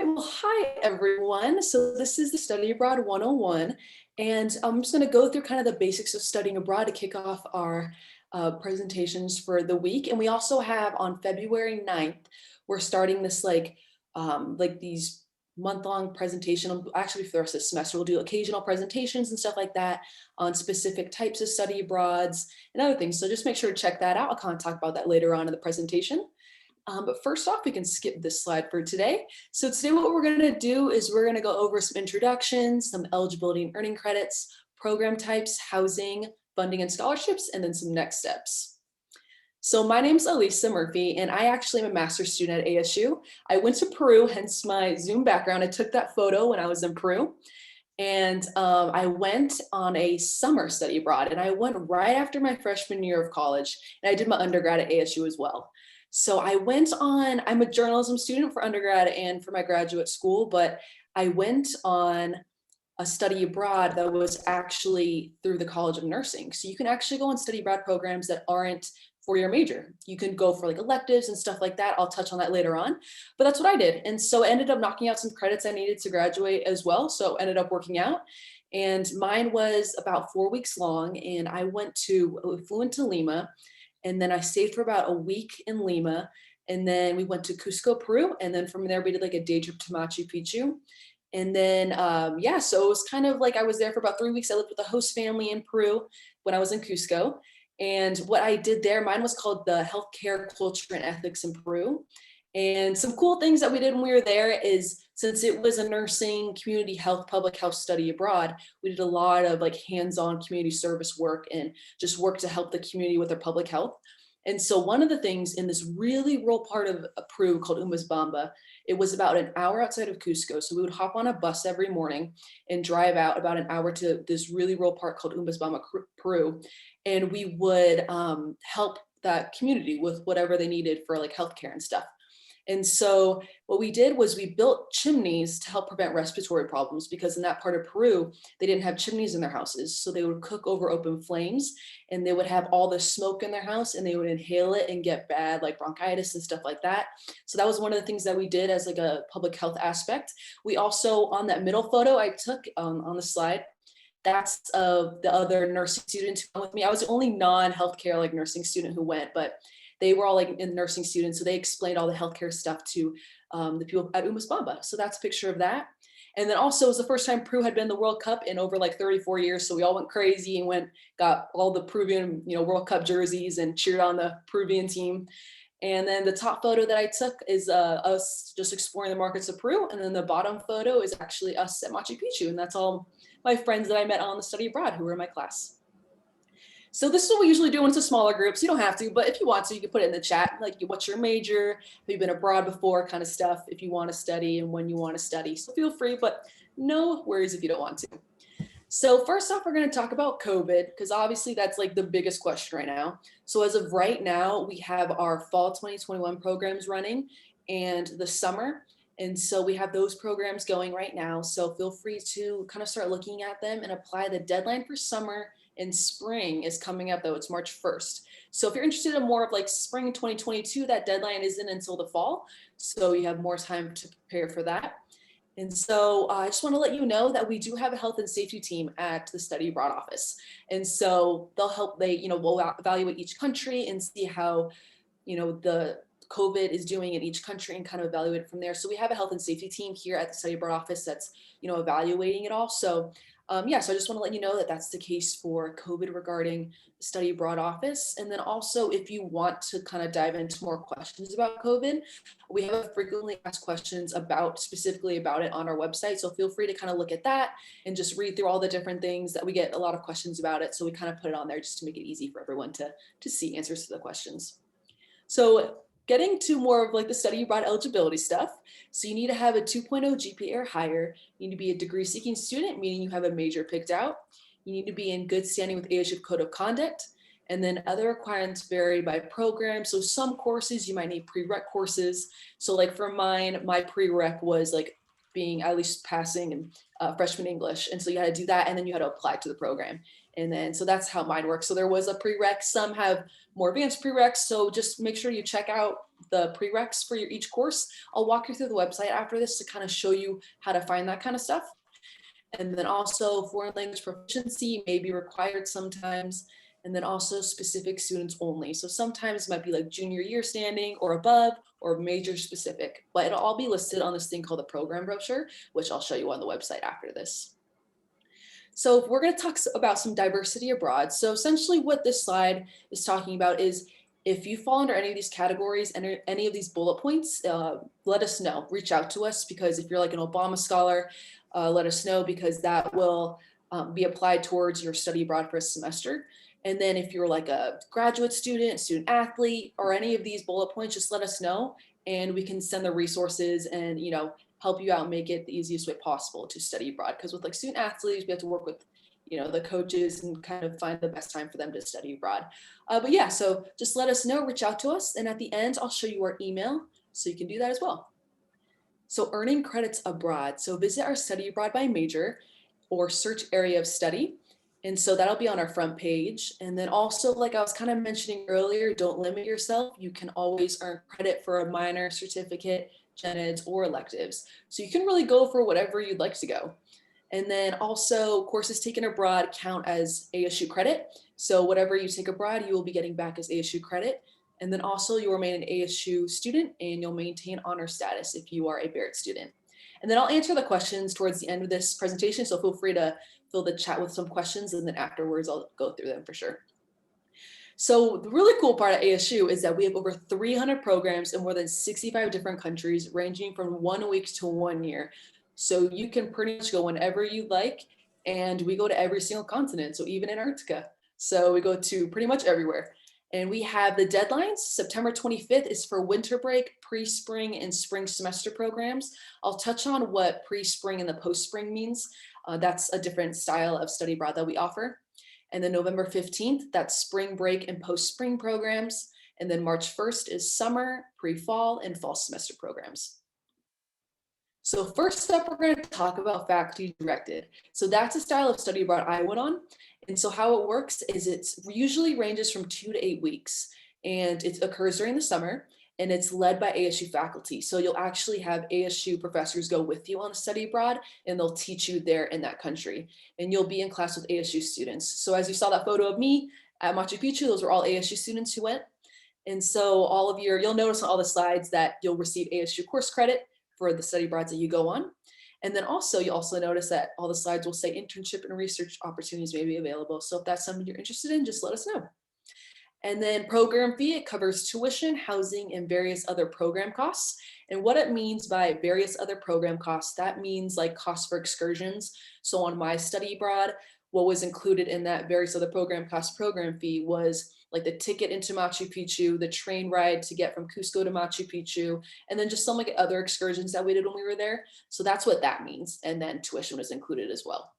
right, well, hi everyone. So this is the Study Abroad 101, and I'm just going to go through kind of the basics of studying abroad to kick off our presentations for the week. And we also have on February 9th, we're starting this like these month-long presentation. Actually, for the rest of the semester, we'll do occasional presentations and stuff like that on specific types of study abroads and other things. So just make sure to check that out. I'll kind of talk about that later on in the presentation. But first off, we can skip this slide for today. So today what we're going to do is we're going to go over some introductions, some eligibility and earning credits, program types, housing, funding and scholarships, and then some next steps. So my name's Elisa Murphy, and I actually am a master's student at ASU. I went to Peru, hence my Zoom background. I took that photo when I was in Peru. And I went on a summer study abroad, and I went right after my freshman year of college, and I did my undergrad at ASU as well. So I'm a journalism student for undergrad and for my graduate school, but I went on a study abroad that was actually through the College of Nursing. So you can actually go on study abroad programs that aren't for your major. You can go for like electives and stuff like that. I'll touch on that later on, but that's what I did. And so I ended up knocking out some credits I needed to graduate as well. So ended up working out. And mine was about 4 weeks long. And we flew into Lima, and then I stayed for about a week in Lima. And then we went to Cusco, Peru. And then from there, we did like a day trip to Machu Picchu. And then, so it was kind of like I was there for about 3 weeks. I lived with a host family in Peru when I was in Cusco. And what I did there, mine was called the Healthcare Culture and Ethics in Peru. And some cool things that we did when we were there is, since it was a nursing, community health, public health study abroad, we did a lot of like hands-on community service work and just work to help the community with their public health. And so one of the things in this really rural part of Peru called Umbasbamba, it was about an hour outside of Cusco. So we would hop on a bus every morning and drive out about an hour to this really rural part called Umbasbamba, Peru. And we would help that community with whatever they needed for like healthcare and stuff. And so what we did was we built chimneys to help prevent respiratory problems, because in that part of Peru, they didn't have chimneys in their houses. So they would cook over open flames, and they would have all the smoke in their house, and they would inhale it and get bad like bronchitis and stuff like that. So that was one of the things that we did as like a public health aspect. We also, on that middle photo I took on the slide, that's of the other nursing students who went with me. I was the only non-healthcare like nursing student who went, but they were all like in nursing students. So they explained all the healthcare stuff to the people at Umbasbamba. So that's a picture of that. And then also it was the first time Peru had been in the World Cup in over like 34 years. So we all went crazy and got all the Peruvian, World Cup jerseys and cheered on the Peruvian team. And then the top photo that I took is us just exploring the markets of Peru. And then the bottom photo is actually us at Machu Picchu. And that's all my friends that I met on the study abroad who were in my class. So this is what we usually do when it's a smaller group. So you don't have to, but if you want to, you can put it in the chat, like what's your major, have you been abroad before, kind of stuff, if you want to study and when you want to study. So feel free, but no worries if you don't want to. So first off, we're going to talk about COVID, because obviously that's like the biggest question right now. So as of right now, we have our fall 2021 programs running and the summer. And so we have those programs going right now. So feel free to kind of start looking at them and apply. The deadline for summer and spring is coming up, though. It's March 1st. So if you're interested in more of like spring 2022, that deadline isn't until the fall. So you have more time to prepare for that. And so I just want to let you know that we do have a health and safety team at the study abroad office. And so they'll help, we'll evaluate each country and see how, the COVID is doing in each country and kind of evaluate it from there. So we have a health and safety team here at the study abroad office that's, evaluating it all. So so I just want to let you know that that's the case for COVID regarding the study abroad office. And then also, if you want to kind of dive into more questions about COVID, we have frequently asked questions specifically about it on our website. So feel free to kind of look at that and just read through all the different things that we get a lot of questions about it. So we kind of put it on there just to make it easy for everyone to see answers to the questions. So getting to more of like the study abroad eligibility stuff. So you need to have a 2.0 GPA or higher. You need to be a degree seeking student, meaning you have a major picked out. You need to be in good standing with ASU Code of Conduct. And then other requirements vary by program. So some courses you might need prereq courses. So like for mine, my prereq was like being at least passing in freshman English. And so you had to do that, and then you had to apply to the program. And then, so that's how mine works. So there was a prereq. Some have more advanced prereqs. So just make sure you check out the prereqs for each course. I'll walk you through the website after this to kind of show you how to find that kind of stuff. And then also foreign language proficiency may be required sometimes. And then also specific students only. So sometimes it might be like junior year standing or above or major specific, but it'll all be listed on this thing called the program brochure, which I'll show you on the website after this. So we're going to talk about some diversity abroad. So essentially what this slide is talking about is if you fall under any of these categories and any of these bullet points, let us know, reach out to us, because if you're like an Obama scholar, let us know, because that will be applied towards your study abroad for a semester. And then if you're like a graduate student, student athlete, or any of these bullet points, just let us know and we can send the resources and, help you out and make it the easiest way possible to study abroad. Because with like student athletes, we have to work with, the coaches and kind of find the best time for them to study abroad. But yeah, so just let us know, reach out to us. And at the end, I'll show you our email so you can do that as well. So earning credits abroad. So visit our study abroad by major or search area of study. And so that'll be on our front page. And then also, like I was kind of mentioning earlier, don't limit yourself. You can always earn credit for a minor, certificate, gen eds, or electives. So you can really go for whatever you'd like to go. And then also courses taken abroad count as ASU credit. So whatever you take abroad, you will be getting back as ASU credit. And then also you'll remain an ASU student and you'll maintain honor status if you are a Barrett student. And then I'll answer the questions towards the end of this presentation. So feel free to fill the chat with some questions, and then afterwards I'll go through them for sure. So the really cool part at ASU is that we have over 300 programs in more than 65 different countries, ranging from 1 week to 1 year. So you can pretty much go whenever you like, and we go to every single continent, so even Antarctica. So we go to pretty much everywhere. And we have the deadlines. September 25th is for winter break, pre-spring, and spring semester programs. I'll touch on what pre-spring and the post-spring means. That's a different style of study abroad that we offer. And then November 15th, that's spring break and post-spring programs. And then March 1st is summer, pre-fall, and fall semester programs. So first up, we're going to talk about faculty directed. So that's a style of study abroad I went on. And so how it works is it usually ranges from 2 to 8 weeks, and it occurs during the summer, and it's led by ASU faculty. So you'll actually have ASU professors go with you on a study abroad, and they'll teach you there in that country. And you'll be in class with ASU students. So as you saw that photo of me at Machu Picchu, those were all ASU students who went. And so you'll notice on all the slides that you'll receive ASU course credit for the study abroads that you go on. And then also, you also notice that all the slides will say internship and research opportunities may be available. So if that's something you're interested in, just let us know. And then program fee, it covers tuition, housing, and various other program costs. And what it means by various other program costs, that means like costs for excursions. So on my study abroad, what was included in that various other program cost program fee was like the ticket into Machu Picchu, the train ride to get from Cusco to Machu Picchu, and then just some like other excursions that we did when we were there. So that's what that means. And then tuition was included as well.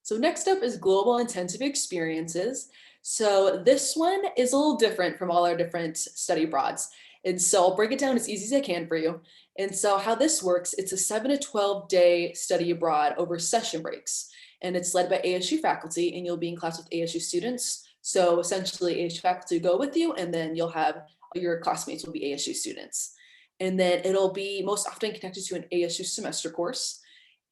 So next up is global intensive experiences. So this one is a little different from all our different study abroads. And so I'll break it down as easy as I can for you. And so how this works, it's a 7 to 12 day study abroad over session breaks. And it's led by ASU faculty, and you'll be in class with ASU students. So essentially ASU faculty go with you, and then you'll have your classmates will be ASU students. And then it'll be most often connected to an ASU semester course.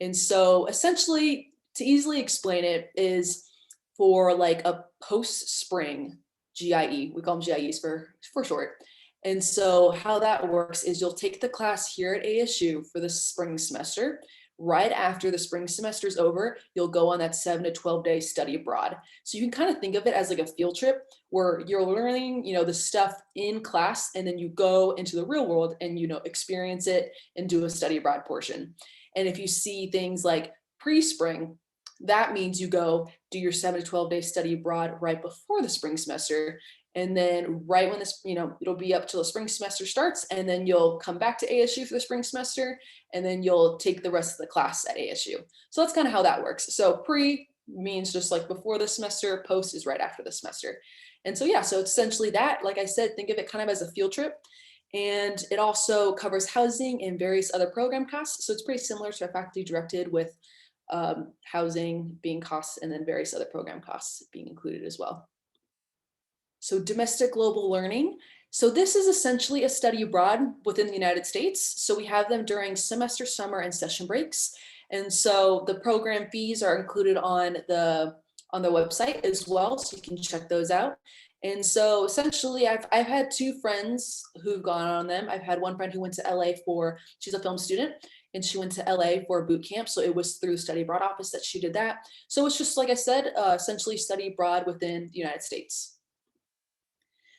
And so essentially, to easily explain it, is for like a post-spring GIE, we call them GIEs for short. And so how that works is you'll take the class here at ASU for the spring semester. Right after the spring semester is over, you'll go on that 7 to 12 day study abroad. So you can kind of think of it as like a field trip where you're learning, the stuff in class, and then you go into the real world and, experience it and do a study abroad portion. And if you see things like pre-spring, that means you go do your 7 to 12 day study abroad right before the spring semester. And then right when this, it'll be up till the spring semester starts, and then you'll come back to ASU for the spring semester, and then you'll take the rest of the class at ASU. So that's kind of how that works. So pre means just like before the semester, post is right after the semester. And so, yeah, so it's essentially that. Like I said, think of it kind of as a field trip. And it also covers housing and various other program costs. So it's pretty similar to a faculty directed, with housing being costs and then various other program costs being included as well. So domestic global learning. So this is essentially a study abroad within the United States. So we have them during semester, summer, and session breaks. And so the program fees are included on the website as well, so you can check those out. And so essentially, I've had two friends who've gone on them. I've had one friend who went to LA she's a film student, and she went to LA for a boot camp. So it was through Study Abroad office that she did that. So it's just like I said, essentially study abroad within the United States.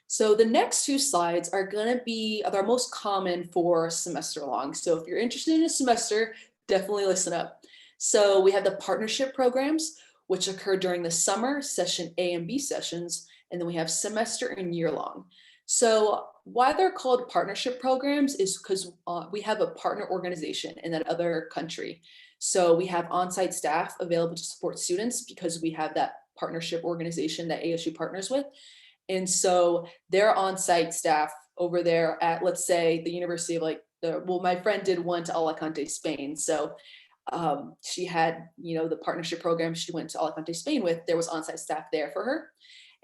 So the next two slides are going to be they're most common for semester long. So if you're interested in a semester, definitely listen up. So we have the partnership programs, which occur during the summer session A and B sessions, and then we have semester and year long. So why they're called partnership programs is because we have a partner organization in that other country. So we have on-site staff available to support students because we have that partnership organization that ASU partners with. And so their on-site staff over there at, let's say, the University of my friend did one to Alicante, Spain. So she had, the partnership program she went to Alicante, Spain with, there was on-site staff there for her.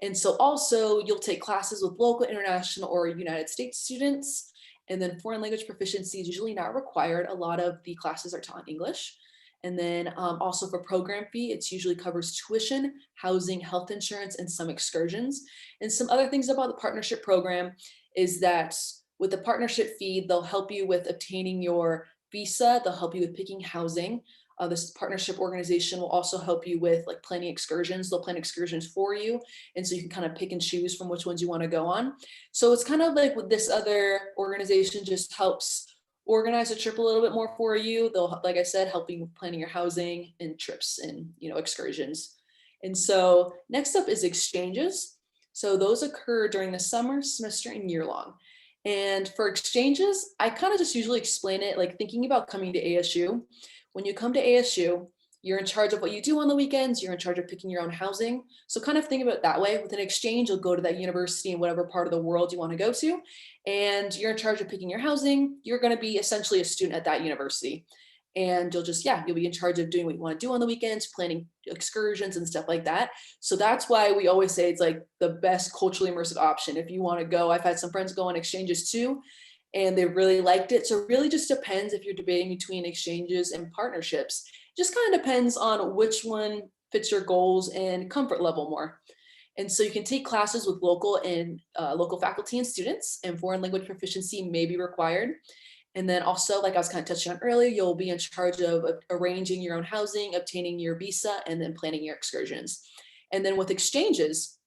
And so also you'll take classes with local, international, or United States students. And then foreign language proficiency is usually not required. A lot of the classes are taught in English. And then also for program fee, it usually covers tuition, housing, health insurance, and some excursions. And some other things about the partnership program is that with the partnership fee, they'll help you with obtaining your visa, they'll help you with picking housing. This partnership organization will also help you with like planning excursions. They'll plan excursions for you. And so you can kind of pick and choose from which ones you want to go on. So it's kind of like with this other organization just helps organize a trip a little bit more for you. They'll, like I said, helping with planning your housing and trips and, excursions. And so next up is exchanges. So those occur during the summer, semester, and year long. And for exchanges, I kind of just usually explain it like thinking about coming to ASU. When you come to ASU, you're in charge of what you do on the weekends. You're in charge of picking your own housing. So kind of think about it that way. With an exchange, you'll go to that university in whatever part of the world you want to go to, and you're in charge of picking your housing. You're going to be essentially a student at that university. And you'll be in charge of doing what you want to do on the weekends, planning excursions and stuff like that. So that's why we always say it's like the best culturally immersive option. If you want to go, I've had some friends go on exchanges too, and they really liked it. So it really just depends if you're debating between exchanges and partnerships. It just kind of depends on which one fits your goals and comfort level more. And so you can take classes with local faculty and students, and foreign language proficiency may be required. And then also, like I was kind of touching on earlier, you'll be in charge of arranging your own housing, obtaining your visa, and then planning your excursions. And then with exchanges,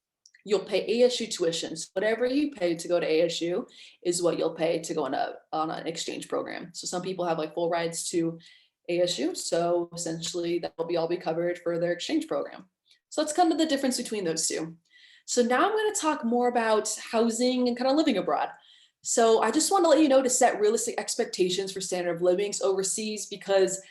you'll pay ASU tuitions. Whatever you pay to go to ASU is what you'll pay to go on an exchange program. So some people have like full rides to ASU. So essentially that will all be covered for their exchange program. So that's kind of the difference between those two. So now I'm going to talk more about housing and kind of living abroad. So I just want to let you know to set realistic expectations for standard of livings overseas, because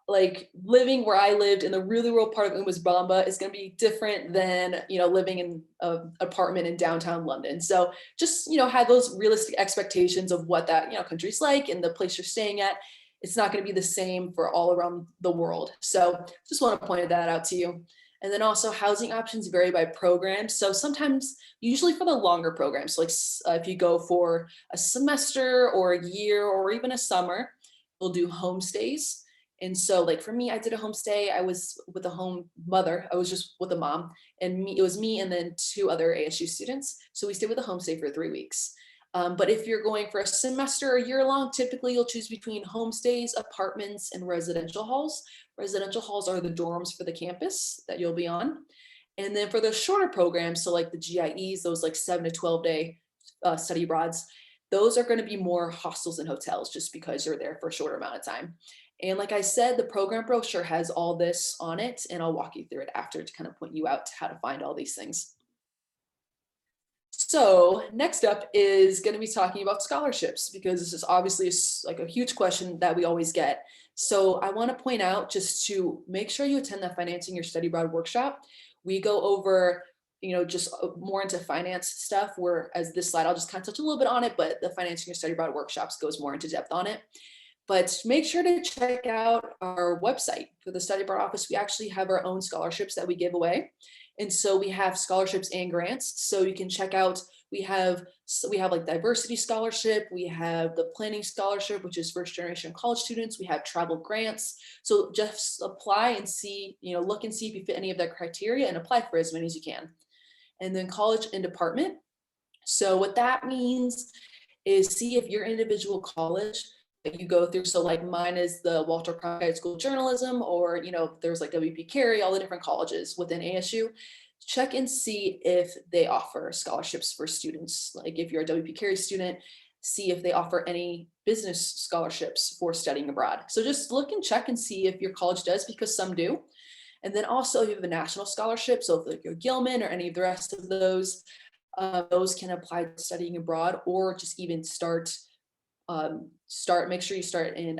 like living where I lived in the really rural part of Bamba is going to be different than, living in an apartment in downtown London. So just, have those realistic expectations of what that, country's like and the place you're staying at. It's not going to be the same for all around the world. So just want to point that out to you. And then also housing options vary by program. So sometimes, usually for the longer programs, so like if you go for a semester or a year or even a summer, we'll do homestays. And so like for me, I did a homestay. I was with a home mother. I was just with a mom, and it was me and then two other ASU students. So we stayed with a homestay for 3 weeks. But if you're going for a semester or year long, typically you'll choose between homestays, apartments, and residential halls. Residential halls are the dorms for the campus that you'll be on. And then for the shorter programs, so like the GIEs, those like 7 to 12 day study abroads, those are going to be more hostels and hotels just because you're there for a shorter amount of time. And like I said, the program brochure has all this on it, and I'll walk you through it after to kind of point you out to how to find all these things. So next up is going to be talking about scholarships, because this is obviously like a huge question that we always get. So I want to point out, just to make sure you attend the Financing Your Study Abroad workshop. We go over, just more into finance stuff, whereas this slide, I'll just kind of touch a little bit on it, but the Financing Your Study Abroad workshops goes more into depth on it. But make sure to check out our website for the Study Abroad office. We actually have our own scholarships that we give away. And so we have scholarships and grants. So you can check out, we have like diversity scholarship, we have the planning scholarship, which is first generation college students, we have travel grants. So just apply and see, look and see if you fit any of that criteria and apply for as many as you can. And then college and department. So what that means is see if your individual college that you go through. So like mine is the Walter Cronkite School of Journalism, or there's like WP Carey, all the different colleges within ASU. Check and see if they offer scholarships for students. Like if you're a WP Carey student, see if they offer any business scholarships for studying abroad. So just look and check and see if your college does, because some do. And then also if you have a national scholarship, so if like you're Gilman or any of the rest of those can apply to studying abroad, or just even make sure you start in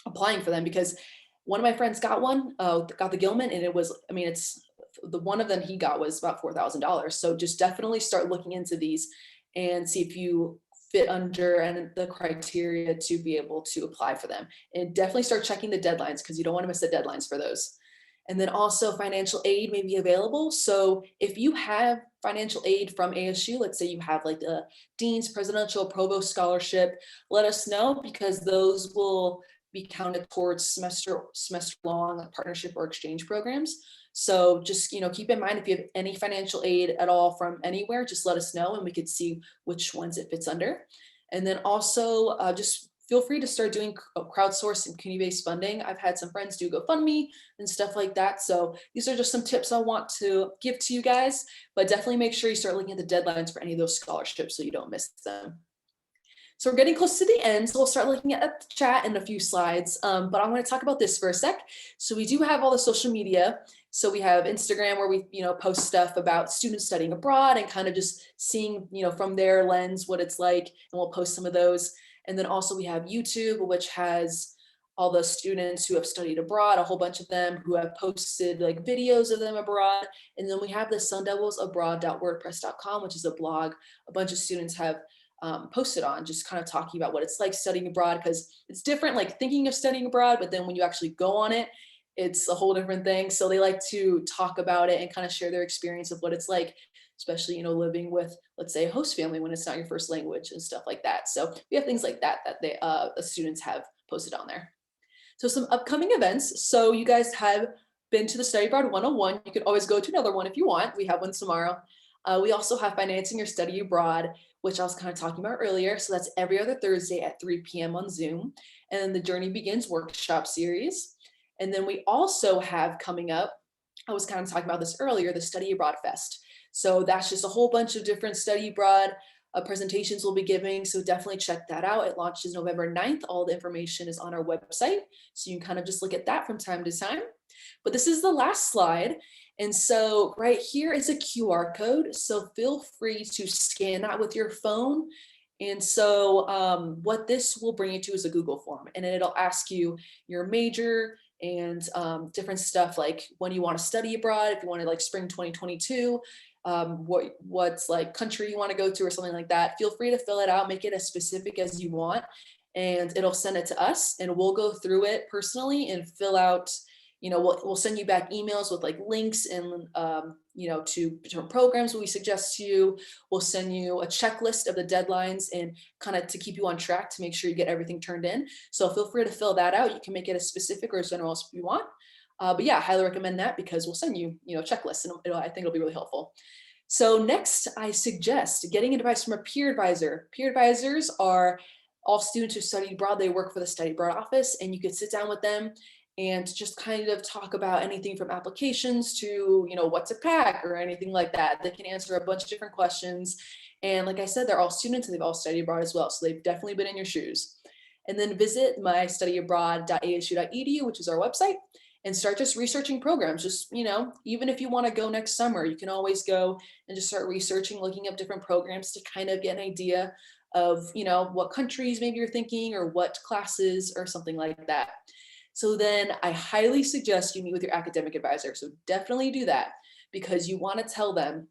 applying for them, because one of my friends got got the Gilman, and it's the one of them he got was about $4,000. So just definitely start looking into these and see if you fit under and the criteria to be able to apply for them. And definitely start checking the deadlines, because you don't want to miss the deadlines for those. And then also financial aid may be available. So if you have financial aid from ASU, let's say you have like the Dean's Presidential Provost Scholarship, let us know, because those will be counted towards semester long partnership or exchange programs. So just, keep in mind, if you have any financial aid at all from anywhere, just let us know and we could see which ones it fits under. And then also just feel free to start doing crowdsourced and community-based funding. I've had some friends do GoFundMe and stuff like that. So these are just some tips I want to give to you guys, but definitely make sure you start looking at the deadlines for any of those scholarships so you don't miss them. So we're getting close to the end, so we'll start looking at the chat in a few slides, but I'm going to talk about this for a sec. So we do have all the social media. So we have Instagram, where we post stuff about students studying abroad and kind of just seeing from their lens what it's like, and we'll post some of those. And then also we have YouTube, which has all the students who have studied abroad, a whole bunch of them who have posted like videos of them abroad. And then we have the sundevilsabroad.wordpress.com, which is a blog a bunch of students have posted on, just kind of talking about what it's like studying abroad, because it's different, like thinking of studying abroad, but then when you actually go on it, it's a whole different thing. So they like to talk about it and kind of share their experience of what it's like, especially, living with, let's say, a host family when it's not your first language and stuff like that. So we have things like that the students have posted on there. So some upcoming events. So you guys have been to the Study Abroad 101. You could always go to another one if you want. We have one tomorrow. We also have Financing Your Study Abroad, which I was kind of talking about earlier. So that's every other Thursday at 3 p.m. on Zoom. And then the Journey Begins workshop series. And then we also have coming up, I was kind of talking about this earlier, the Study Abroad Fest. So that's just a whole bunch of different study abroad presentations we'll be giving. So definitely check that out. It launches November 9th. All the information is on our website. So you can kind of just look at that from time to time. But this is the last slide. And so right here is a QR code. So feel free to scan that with your phone. And so what this will bring you to is a Google form, and it'll ask you your major and different stuff, like when you want to study abroad, if you want to like spring 2022, what's like country you want to go to or something like that. Feel free to fill it out, make it as specific as you want, and it'll send it to us, and we'll go through it personally and fill out, we'll send you back emails with like links and, to different programs we suggest to you. We'll send you a checklist of the deadlines and kind of to keep you on track to make sure you get everything turned in. So feel free to fill that out. You can make it as specific or as general as you want. But yeah, I highly recommend that, because we'll send you, checklists, and I think it'll be really helpful. So next, I suggest getting advice from a peer advisor. Peer advisors are all students who study abroad. They work for the Study Abroad office, and you could sit down with them and just kind of talk about anything from applications to, what to pack or anything like that. They can answer a bunch of different questions. And like I said, they're all students and they've all studied abroad as well. So they've definitely been in your shoes. And then visit my studyabroad.asu.edu, which is our website, and start just researching programs. Just, even if you want to go next summer, you can always go and just start researching, looking up different programs to kind of get an idea of, what countries maybe you're thinking or what classes or something like that. So then I highly suggest you meet with your academic advisor. So definitely do that, because you want to tell them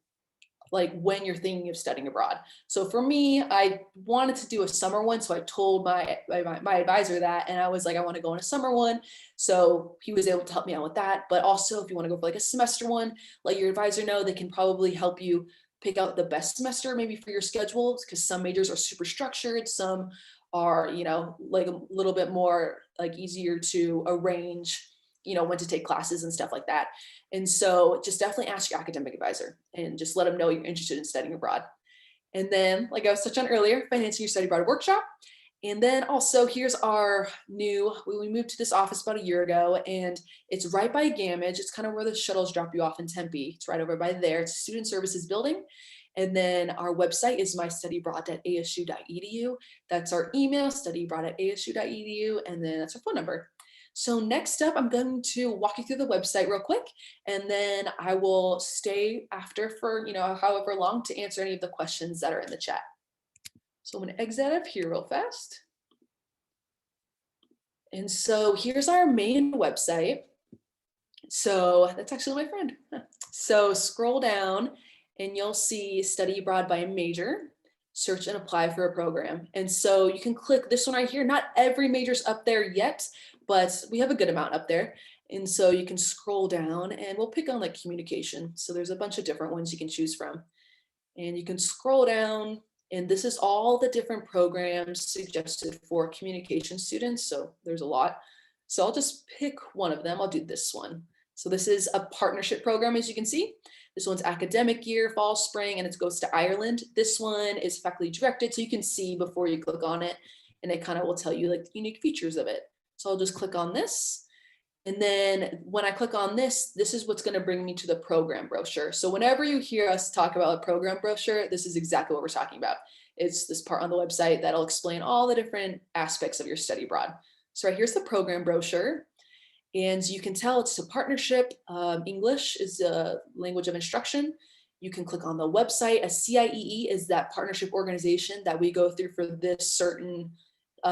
like when you're thinking of studying abroad. So for me, I wanted to do a summer one. So I told my advisor that, and I was like, I want to go on a summer one. So he was able to help me out with that. But also if you want to go for like a semester one, let your advisor know. They can probably help you pick out the best semester maybe for your schedule, because some majors are super structured. Some are, like a little bit more like easier to arrange, when to take classes and stuff like that. And so just definitely ask your academic advisor and just let them know you're interested in studying abroad. And then, like I was touching on earlier, financing your study abroad workshop. And then also here's our we moved to this office about a year ago, and it's right by Gamage. It's kind of where the shuttles drop you off in Tempe. It's right over by there. It's a student services building. And then our website is mystudyabroad.asu.edu. That's our email, studyabroad@asu.edu. And then that's our phone number. So next up, I'm going to walk you through the website real quick, and then I will stay after for, however long to answer any of the questions that are in the chat. So I'm going to exit out of here real fast. And so here's our main website. So that's actually my friend. So scroll down and you'll see study abroad by major, search and apply for a program. And so you can click this one right here. Not every major's up there yet, but we have a good amount up there. And so you can scroll down and we'll pick on like communication. So there's a bunch of different ones you can choose from. And you can scroll down, and this is all the different programs suggested for communication students. So there's a lot. So I'll just pick one of them. I'll do this one. So this is a partnership program, as you can see. This one's academic year, fall, spring, and it goes to Ireland. This one is faculty directed, so you can see before you click on it, and it kind of will tell you like the unique features of it. So I'll just click on this. And then when I click on this, this is what's going to bring me to the program brochure. So whenever you hear us talk about a program brochure, this is exactly what we're talking about. It's this part on the website that'll explain all the different aspects of your study abroad. So right here's the program brochure. And you can tell it's a partnership. English is the language of instruction. You can click on the website. A CIEE is that partnership organization that we go through for this certain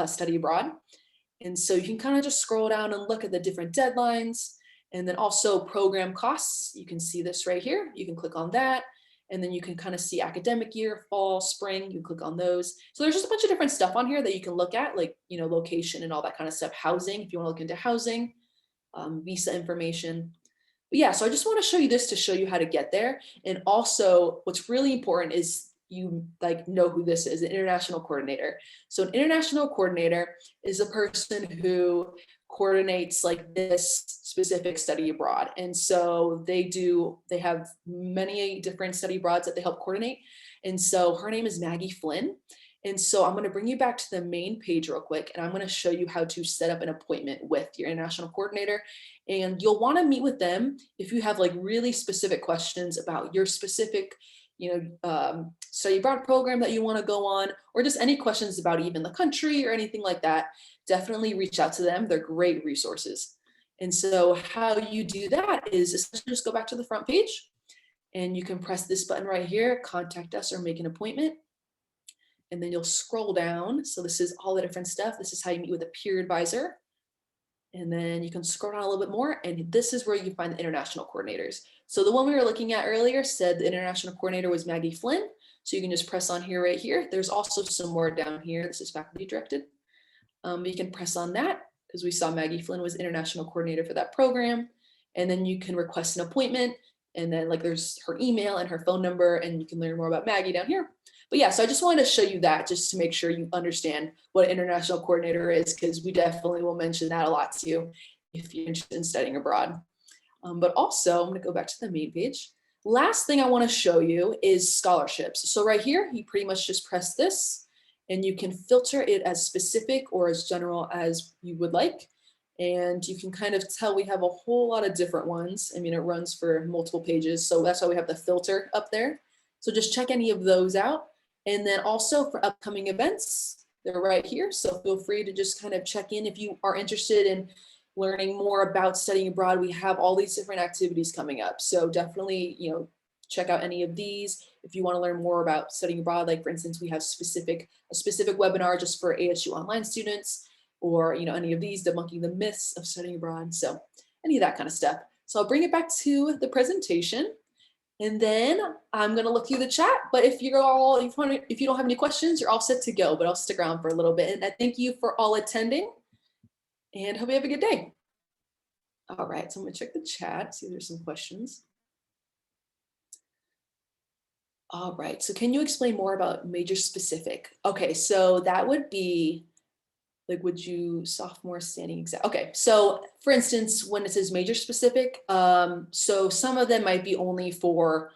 study abroad. And so you can kind of just scroll down and look at the different deadlines, and then also program costs. You can see this right here. You can click on that. And then you can kind of see academic year, fall, spring, you click on those. So there's just a bunch of different stuff on here that you can look at, like, location and all that kind of stuff. Housing, if you want to look into housing, visa information. But yeah, so I just want to show you this to show you how to get there. And also what's really important is you know who this is, an international coordinator. So an international coordinator is a person who coordinates like this specific study abroad. And so they have many different study abroads that they help coordinate. And so her name is Maggie Flynn. And so I'm going to bring you back to the main page real quick, and I'm going to show you how to set up an appointment with your international coordinator. And you'll want to meet with them if you have like really specific questions about your specific study abroad program that you want to go on, or just any questions about even the country or anything like that. Definitely reach out to them. They're great resources. And so how you do that is essentially just go back to the front page, and you can press this button right here, contact us or make an appointment. And then you'll scroll down. So this is all the different stuff. This is how you meet with a peer advisor. And then you can scroll down a little bit more, and this is where you find the international coordinators. So the one we were looking at earlier said the international coordinator was Maggie Flynn. So you can just press on here right here. There's also some more down here. This is faculty directed. You can press on that because we saw Maggie Flynn was international coordinator for that program. And then you can request an appointment, and then like there's her email and her phone number, and you can learn more about Maggie down here. But yeah, so I just wanted to show you that just to make sure you understand what an international coordinator is, because we definitely will mention that a lot to you if you're interested in studying abroad. But also, I'm going to go back to the main page. Last thing I want to show you is scholarships. So right here, you pretty much just press this, and you can filter it as specific or as general as you would like. And you can kind of tell we have a whole lot of different ones. I mean, it runs for multiple pages, so that's why we have the filter up there. So just check any of those out. And then also for upcoming events, they're right here. So feel free to just kind of check in if you are interested in learning more about studying abroad. We have all these different activities coming up. So definitely, check out any of these. If you want to learn more about studying abroad, like for instance, we have a specific webinar just for ASU online students, or any of these, debunking the myths of studying abroad. So any of that kind of stuff. So I'll bring it back to the presentation. And then I'm gonna look through the chat, but if you're all, if you don't have any questions, you're all set to go, but I'll stick around for a little bit. And I thank you for all attending and hope you have a good day. All right, so I'm gonna check the chat, see if there's some questions. All right, so can you explain more about major specific? Okay, so that would be like, would you sophomore standing exam? Okay, so for instance, when it says major specific, so some of them might be only for,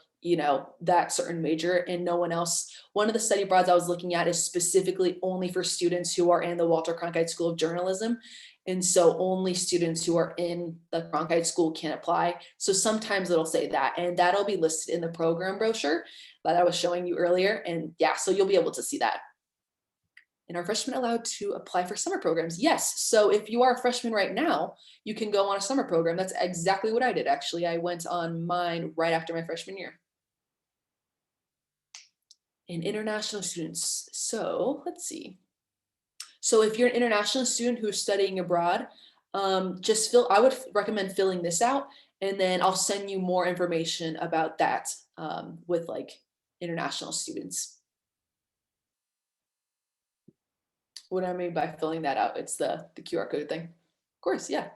that certain major and no one else. One of the study broads I was looking at is specifically only for students who are in the Walter Cronkite School of Journalism. And so only students who are in the Cronkite School can apply. So sometimes it'll say that, and that'll be listed in the program brochure that I was showing you earlier. And yeah, so you'll be able to see that. And are freshmen allowed to apply for summer programs? Yes. So if you are a freshman right now, you can go on a summer program. That's exactly what I did, actually. I went on mine right after my freshman year. And international students. So let's see. So if you're an international student who's studying abroad, I would recommend filling this out, and then I'll send you more information about that with like international students. What I mean by filling that out, it's the QR code thing. Of course, yeah.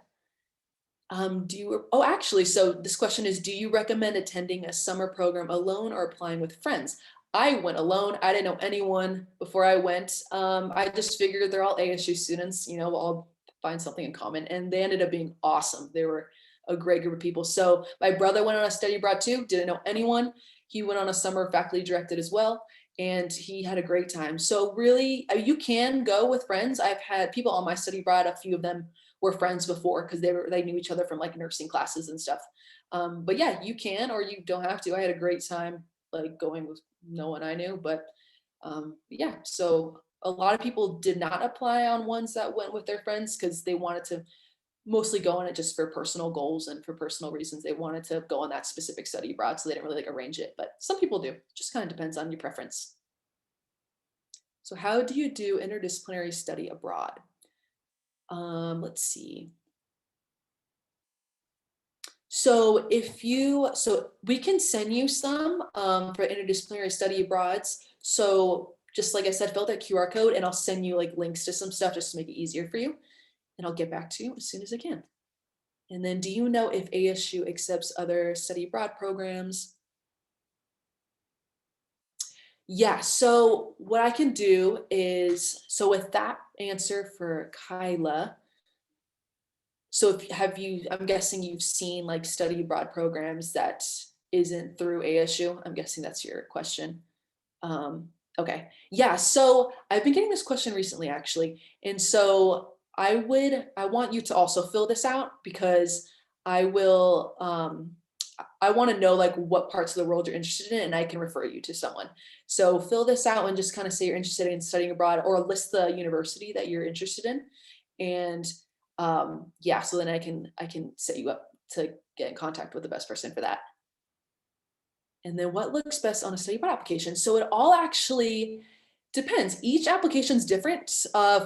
Actually, so this question is, do you recommend attending a summer program alone or applying with friends? I went alone. I didn't know anyone before I went. I just figured they're all ASU students, we'll all find something in common. And they ended up being awesome. They were a great group of people. So my brother went on a study abroad too, didn't know anyone. He went on a summer faculty directed as well, and he had a great time. So really, you can go with friends. I've had people on my study abroad, a few of them were friends before because they knew each other from like nursing classes and stuff. But yeah, you can, or you don't have to. I had a great time like going with no one I knew, but yeah, so a lot of people did not apply on ones that went with their friends because they wanted to mostly go on it just for personal goals and for personal reasons. They wanted to go on that specific study abroad, so they didn't really like arrange it, but some people do. It just kind of depends on your preference. So how do you do interdisciplinary study abroad? Let's see. So we can send you some for interdisciplinary study abroads. So just like I said, fill that QR code and I'll send you like links to some stuff just to make it easier for you. And I'll get back to you as soon as I can. And then do you know if ASU accepts other study abroad programs? Yeah, so what I can do is, so with that answer for Kyla, so I'm guessing you've seen like study abroad programs that isn't through ASU. I'm guessing that's your question. Okay, yeah, so I've been getting this question recently actually. And so I want you to also fill this out because I will, I want to know like what parts of the world you're interested in and I can refer you to someone. So fill this out and just kind of say you're interested in studying abroad or list the university that you're interested in. And yeah, so then I can set you up to get in contact with the best person for that. And then what looks best on a study abroad application? So it all actually depends. Each application's different.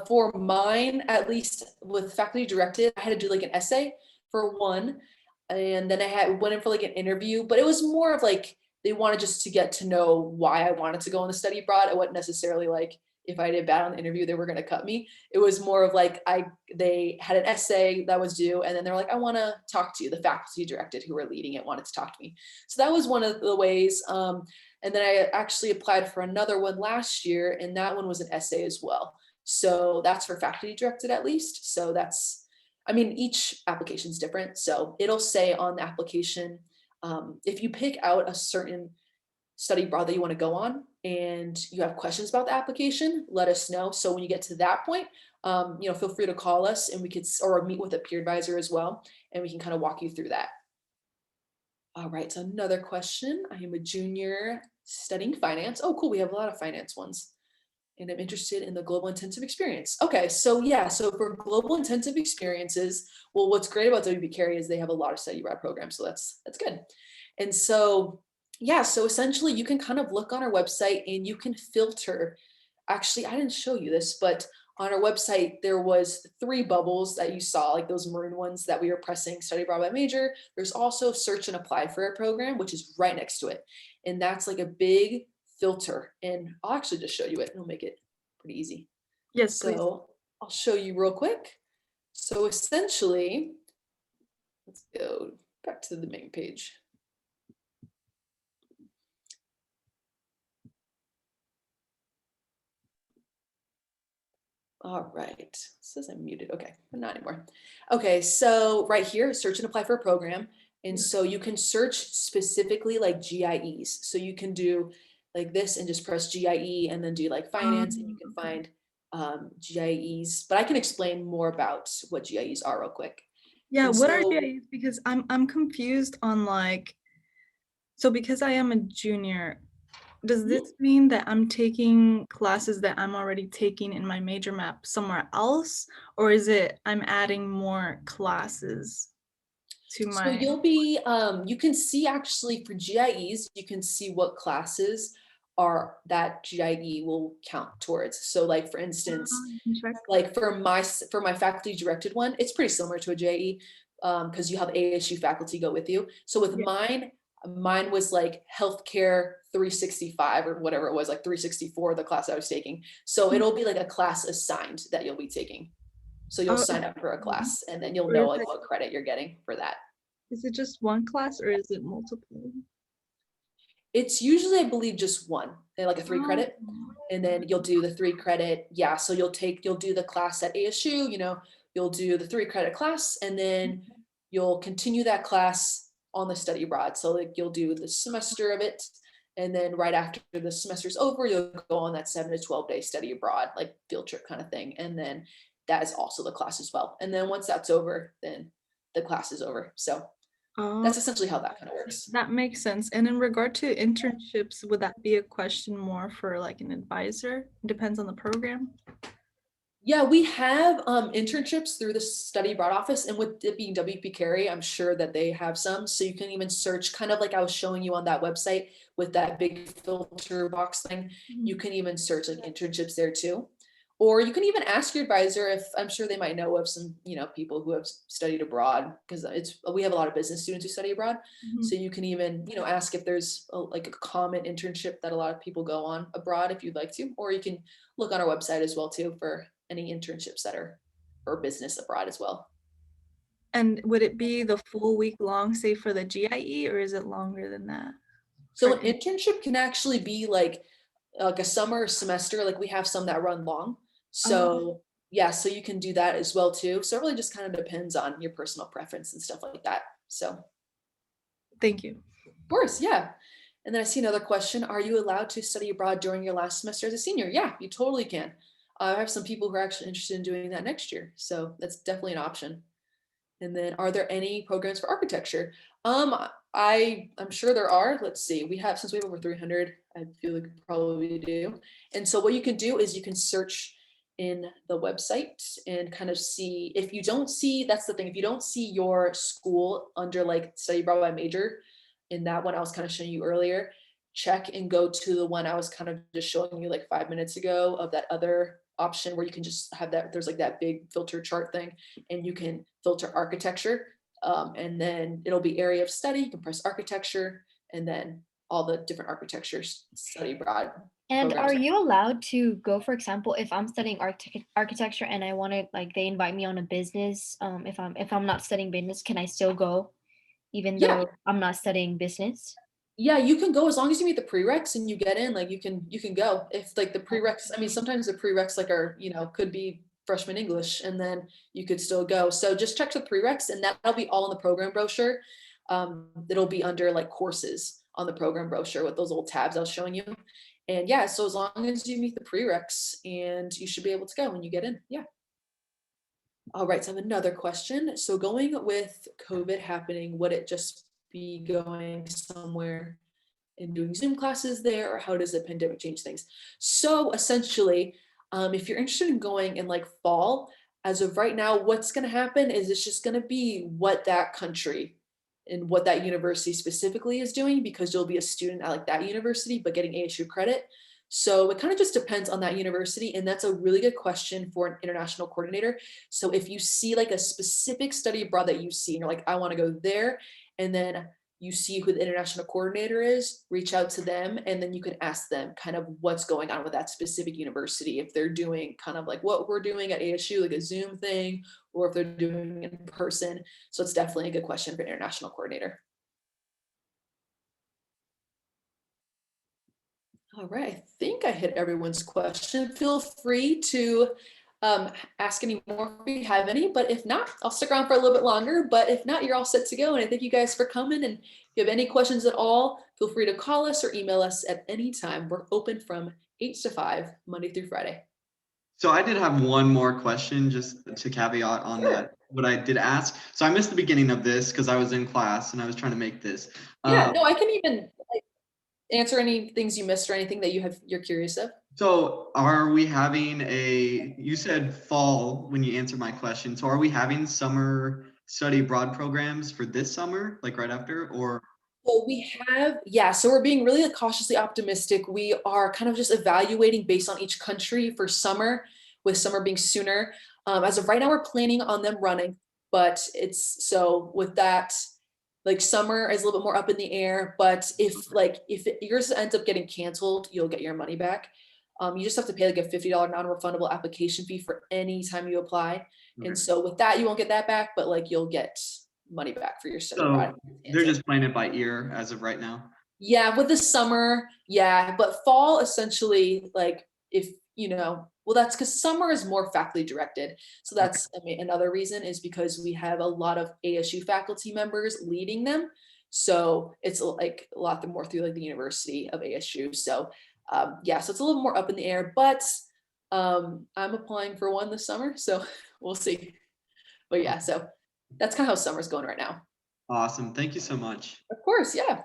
For mine, at least with faculty directed, I had to do like an essay for one, and then went in for like an interview, but it was more of like they wanted just to get to know why I wanted to go on the study abroad. It wasn't necessarily like if I did bad on the interview, they were going to cut me. It was more of like they had an essay that was due, and then they're like, I want to talk to you. The faculty directed who were leading it wanted to talk to me. So that was one of the ways. And then I actually applied for another one last year, and that one was an essay as well. So that's for faculty directed at least. So each application is different. So it'll say on the application, if you pick out a certain study abroad that you want to go on and you have questions about the application, let us know. So when you get to that point, feel free to call us and we could, or meet with a peer advisor as well, and we can kind of walk you through that. All right, so another question. I am a junior studying finance. Oh, cool, we have a lot of finance ones. And I'm interested in the global intensive experience. Okay, so yeah, so for global intensive experiences, well, what's great about WB Carey is they have a lot of study abroad programs, so that's good. And so yeah, so essentially you can kind of look on our website and you can filter. Actually, I didn't show you this, but on our website, there was 3 bubbles that you saw, like those maroon ones that we were pressing study abroad by major. There's also search and apply for a program, which is right next to it. And that's like a big filter. And I'll actually just show you it. It'll make it pretty easy. Yes, please. So I'll show you real quick. So essentially, let's go back to the main page. All right, it says I'm muted. Okay, but not anymore. Okay, so right here, search and apply for a program. And so you can search specifically like GIEs. So you can do like this and just press GIE and then do like finance and you can Okay. find GIEs. But I can explain more about what GIEs are real quick. Yeah, And what are so, GIEs? Because I'm confused on like, so because I am a junior, does mhm. this mean that I'm taking classes that I'm already taking in my major map somewhere else? Or is it I'm adding more classes to So my you'll be, you can see actually for GIEs, you can see what classes are that GIE will count towards. So like for instance, you can check? like for my faculty directed one, it's pretty similar to a JE because you have ASU faculty go with you. So with Yeah. mine was like healthcare 365 or whatever it was, like 364, the class I was taking. So it'll be like a class assigned that you'll be taking. So you'll Oh, sign up for a class and then you'll or know like what credit you're getting for that. is it just one class or is it multiple? It's usually, I believe, just one, like a 3 Oh, credit, and then you'll do the 3 credit. Yeah, so you'll do the class at ASU, you'll do the 3 credit class, and then you'll continue that class on the study abroad. So like you'll do the semester of it, and then right after the semester's over, you'll go on that 7 to 12 day study abroad, like field trip kind of thing. And then that is also the class as well. And then once that's over, then the class is over. So oh, that's essentially how that kind of works. that makes sense. And in regard to internships, would that be a question more for like an advisor? Depends on the program. Yeah, we have internships through the study abroad office, and with it being WP Carey, I'm sure that they have some. So you can even search, kind of like I was showing you on that website with that big filter box thing. You can even search like internships there too, or you can even ask your advisor if I'm sure they might know of some people who have studied abroad because we have a lot of business students who study abroad. Mhm. So you can even ask if there's like a common internship that a lot of people go on abroad if you'd like to, or you can look on our website as well too for any internships that are or business abroad as well. And would it be the full week long, say for the GIE, or is it longer than that? So For an internship can actually be like a summer semester, like we have some that run long. So yeah, so you can do that as well too. So it really just kind of depends on your personal preference and stuff like that. So of thank you. course, yeah. And then I see another question. Are you allowed to study abroad during your last semester as a senior? Yeah, you totally can. I have some people who are actually interested in doing that next year. So that's definitely an option. And then are there any programs for architecture? I'm sure there are. Let's see. Since we have over 300, I feel like we probably do. And so what you can do is you can search in the website and kind of see if you don't see, that's the thing, if you don't see your school under like study abroad by major in that one I was kind of showing you earlier, check and go to the one I was kind of just showing you like 5 minutes ago of that other option where you can just have that, there's like that big filter chart thing and you can filter architecture and then it'll be area of study. You can press architecture and then all the different architecture study abroad And programs. are you allowed to go, for example, if I'm studying architecture and I want to like they invite me on a business, if I'm not studying business, can I still go even Yeah, though I'm not studying business? yeah, you can go as long as you meet the prereqs and you get in, like you can go. If like the prereqs, I mean, sometimes the prereqs like are, could be freshman English and then you could still go. So just check the prereqs and that'll be all in the program brochure. It'll be under like courses on the program brochure with those old tabs I was showing you. And yeah, so as long as you meet the prereqs and you should be able to go when you get in. Yeah. All right, so I have another question. So going with COVID happening, would it just be going somewhere and doing Zoom classes there, or how does the pandemic change things? So essentially, if you're interested in going in like fall, as of right now, what's going to happen is it's just going to be what that country and what that university specifically is doing because you'll be a student at like that university, but getting ASU credit. So it kind of just depends on that university. And that's a really good question for an international coordinator. So if you see like a specific study abroad that you see and you're like, I want to go there, and then you see who the international coordinator is, reach out to them, and then you can ask them kind of what's going on with that specific university. If they're doing kind of like what we're doing at ASU, like a Zoom thing, or if they're doing in person. So it's definitely a good question for an international coordinator. All right, I think I hit everyone's question. Feel free to ask any more if you have any, but if not, I'll stick around for a little bit longer. But if not, you're all set to go. And I thank you guys for coming. And if you have any questions at all, feel free to call us or email us at any time. We're open from 8 to 5, Monday through Friday. So I did have one more question just to caveat on Sure. that, what I did ask. So I missed the beginning of this because I was in class and I was trying to make this. Yeah, no, I can even like, answer any things you missed or anything that you're curious of. So are we having you said fall when you answered my question. So are we having summer study abroad programs for this summer, like right after, or? Well, we have, yeah, so we're being really cautiously optimistic. We are kind of just evaluating based on each country for summer, with summer being sooner. As of right now, we're planning on them running, but so with that, like summer is a little bit more up in the air, but if yours ends up getting canceled, you'll get your money back. You just have to pay like a $50 non-refundable application fee for any time you apply. Okay. And so with that, you won't get that back, but like you'll get money back for your study abroad. So they're just playing it by ear as of right now. Yeah, with the summer, yeah, but fall essentially, like if well, that's because summer is more faculty directed. So that's another reason is because we have a lot of ASU faculty members leading them. So it's like a lot more through like the University of ASU. So yeah, so it's a little more up in the air, but I'm applying for one this summer, so we'll see. But yeah, so that's kind of how summer's going right now. Awesome. Thank you so much. Of course, yeah.